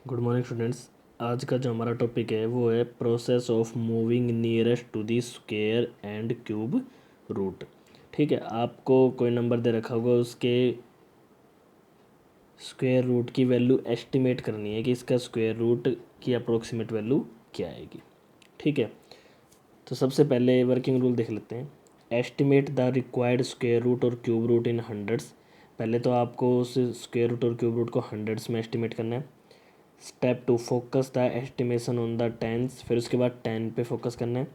Good morning students. आज का जो हमारा टॉपिक है वो है process of moving nearest to the square and cube root. ठीक है, आपको कोई नंबर दे रखा होगा, उसके स्क्वायर रूट की वैल्यू एस्टिमेट करनी है कि इसका स्क्वायर रूट की अप्रोक्सीमेट वैल्यू क्या आएगी। ठीक है, तो सबसे पहले वर्किंग रूल देख लेते हैं। Estimate the required square root और क्यूब रूट इन हंड्रेड्स। पहले तो आपको उस स्क्वायर रूट और क्यूब रूट को हंड्रेड्स में एस्टिमेट करना है। Step 2, focus the estimation on the tens. फिर उसके बाद 10 पे फोकस करना है।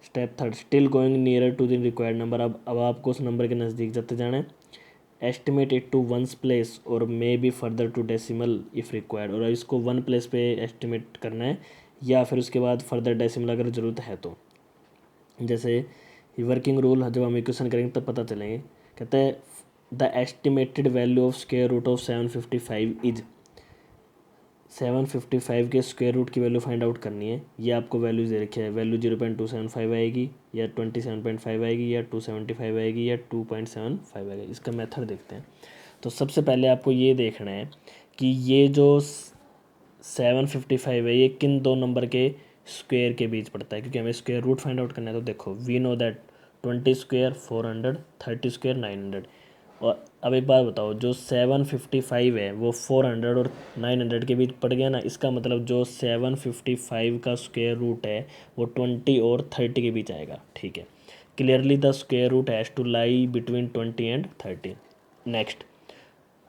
Step 3, still going nearer to the required number. अब आपको उस नंबर के नज़दीक जाते जाना है। Estimate it to ones place और may be further to decimal if required. और इसको वन प्लेस पे एस्टिमेट करना है या फिर उसके बाद फर्दर डेसिमल अगर ज़रूरत है तो। जैसे वर्किंग रूल जब हम इक्वेशन करेंगे तब पता चलेंगे। कहते हैं the estimated value of square root of 755 is 755 के स्क्वायर रूट की वैल्यू फाइंड आउट करनी है। ये आपको वैल्यूज दे रखी है। वैल्यू 0.275 आएगी या 27.5 आएगी या 275 आएगी या 2.75 आएगी। इसका मेथड देखते हैं। तो सबसे पहले आपको ये देखना है कि ये जो 755 है ये किन दो नंबर के स्क्वायर के बीच पड़ता है, क्योंकि हमें स्क्वायर रूट फाइंड आउट करना है। तो देखो, we know that 20 square 400, 30 square 900। और अब एक बात बताओ, जो 755 है वो 400 और 900 के बीच पड़ गया ना। इसका मतलब जो 755 का स्क्वायर रूट है वो 20 और 30 के बीच आएगा। ठीक है, clearly the square root has to lie between 20 and 30। Next,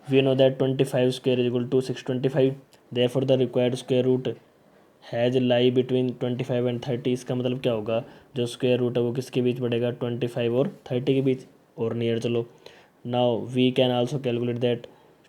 we know that 25 square is equal to 625, therefore the required square root has lie between 25 and 30। इसका मतलब क्या होगा, जो स्क्वायर रूट है वो किसके बीच पड़ेगा, 25 और 30 के बीच। और नियर चलो, now we can also calculate that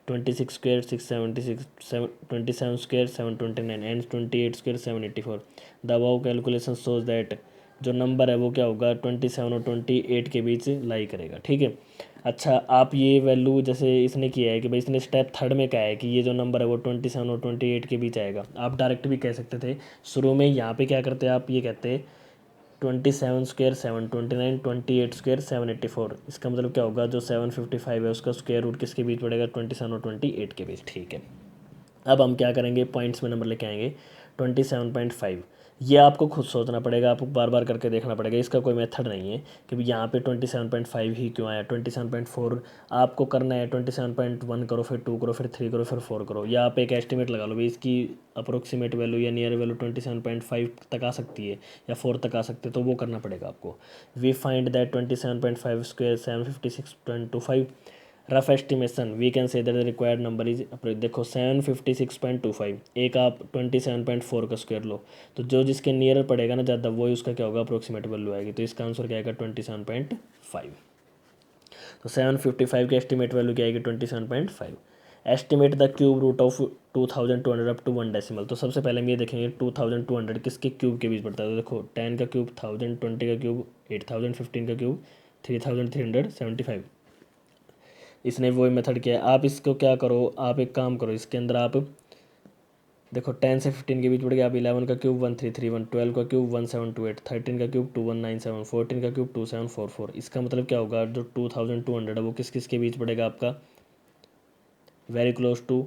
26 square 676, 27 square 729 and 28 square 784। The above calculation shows that जो नंबर है वो क्या होगा, 27 और 28 के बीच लाई करेगा। ठीक है, अच्छा आप ये वैल्यू जैसे इसने किया है कि भाई इसने स्टेप थर्ड में कहा है कि ये जो नंबर है वो 27 और 28 के बीच आएगा। आप डायरेक्ट भी कह सकते थे। शुरू में यहाँ पे क्या करते आप ये कहते 27 स्क्वायर 729, 28 स्क्वायर 784। इसका मतलब क्या होगा, जो 755 है उसका स्क्वायर रूट किसके बीच पड़ेगा, 27 और 28 के बीच। ठीक है, अब हम क्या करेंगे, पॉइंट्स में नंबर लेके आएंगे। 27.5 ये आपको खुद सोचना पड़ेगा, आपको बार बार करके देखना पड़ेगा। इसका कोई मेथड नहीं है कि भाई यहाँ पे 27.5 ही क्यों आया। 27.4 आपको करना है। 27.1 करो, फिर 2 करो, फिर 3 करो, फिर 4 करो, या आप एक एस्टिमेट लगा लो भाई इसकी अप्रोक्सीमेट वैल्यू या नियर वैल्यू 27.5 तक आ सकती है या 4 तक आ सकते हैं, तो वो करना पड़ेगा आपको। We find that 27.5 square 756.25 rough estimation we can say that the required number is. देखो 756.25, एक आप 27.4 का स्क्वायर लो, तो जो जिसके नियर पड़ेगा ना ज़्यादा वही उसका क्या होगा, अप्रोक्सीमेट वैल्यू आएगी। तो इसका आंसर क्या आएगा, 27.5। तो 755 की एस्टिमेट वैल्यू क्या आएगी, 27.5। Estimate the cube root of 2200 up to 1 decimal. तो सबसे पहले हम ये देखेंगे 2200 किसके क्यूब के बीच पड़ता है। तो देखो 10 का क्यूब 1000, 20 का क्यूब 8000, 15 का क्यूब 3375। इसने वही मेथड किया है। आप इसको क्या करो, आप एक काम करो, इसके अंदर आप देखो 10 से 15 के बीच पड़ गया। आप 11 का क्यूब 1331, 12 का क्यूब 1728, 13 का क्यूब 2197, 14 का क्यूब 2744। इसका मतलब क्या होगा, जो 2200 है वो किस किस के बीच पड़ेगा आपका, वेरी क्लोज टू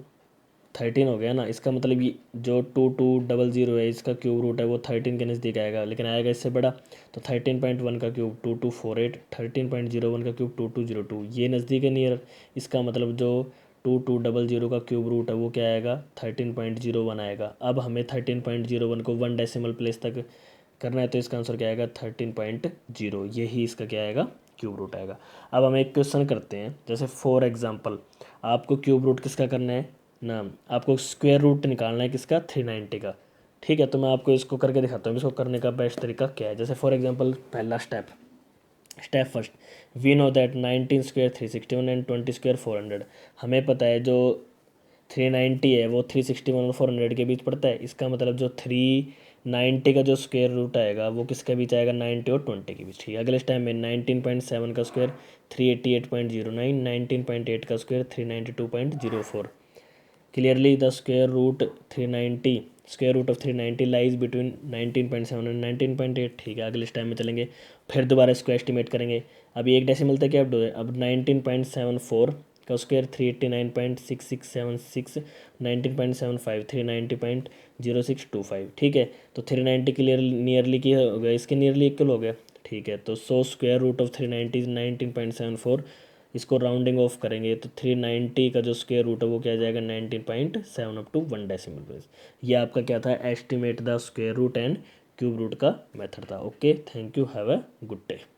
13 हो गया ना। इसका मतलब ये जो 2200 है इसका क्यूब रूट है वो 13 के नज़दीक आएगा, लेकिन आएगा इससे बड़ा। तो 13.1 का क्यूब 2248, 13.01 का क्यूब 2202, ये नज़दीक है नियर। इसका मतलब जो 2200 का क्यूब रूट है वो क्या आएगा, 13.01 आएगा। अब हमें 13.01 को 1 डेसिमल प्लेस तक करना है, तो इसका आंसर क्या आएगा, 13.0। यही इसका क्या आएगा, क्यूब रूट आएगा। अब हम एक क्वेश्चन करते हैं, जैसे फॉर एग्जांपल आपको क्यूब रूट किसका करना है ना, आपको स्क्वायर रूट निकालना है किसका, 390 का। ठीक है, तो मैं आपको इसको करके दिखाता हूँ इसको करने का बेस्ट तरीका क्या है। जैसे फॉर एग्जांपल पहला step first, we know that 19 square 361 and 20 square 400। हमें पता है जो 390 है वो 361 और 400 के बीच पड़ता है। इसका मतलब जो 390 का जो स्क्वायर रूट आएगा वो किसके बीच आएगा, 90 और 20 के बीच। ठीक है, अगले स्टेप में 19.7 का स्क्वायर 388.09, 19.8 का square 392.04। Clearly the square root 390, square root of 390 lies between 19.7 and 19.8। ठीक है, अगले स्टेप में चलेंगे, फिर दोबारा इसको एस्टिमेट करेंगे। अभी एक डेसिमल तक अब 19.74 का स्क्वायर 389.6676, 19.75, 390.0625। ठीक है, तो 390 क्लियर नियरली की हो गया, इसके नियरली इक्वल हो गया। ठीक है, तो 100 स्क्वायर रूट ऑफ 390 इज 19.74। इसको राउंडिंग ऑफ करेंगे तो 390 का जो स्क्वायर रूट है वो क्या आ जाएगा 19.7 अप टू 1 डेसिमल प्लेस। ये आपका क्या था, estimate the square root and cube root का मेथड था। Okay, thank you, have a good day.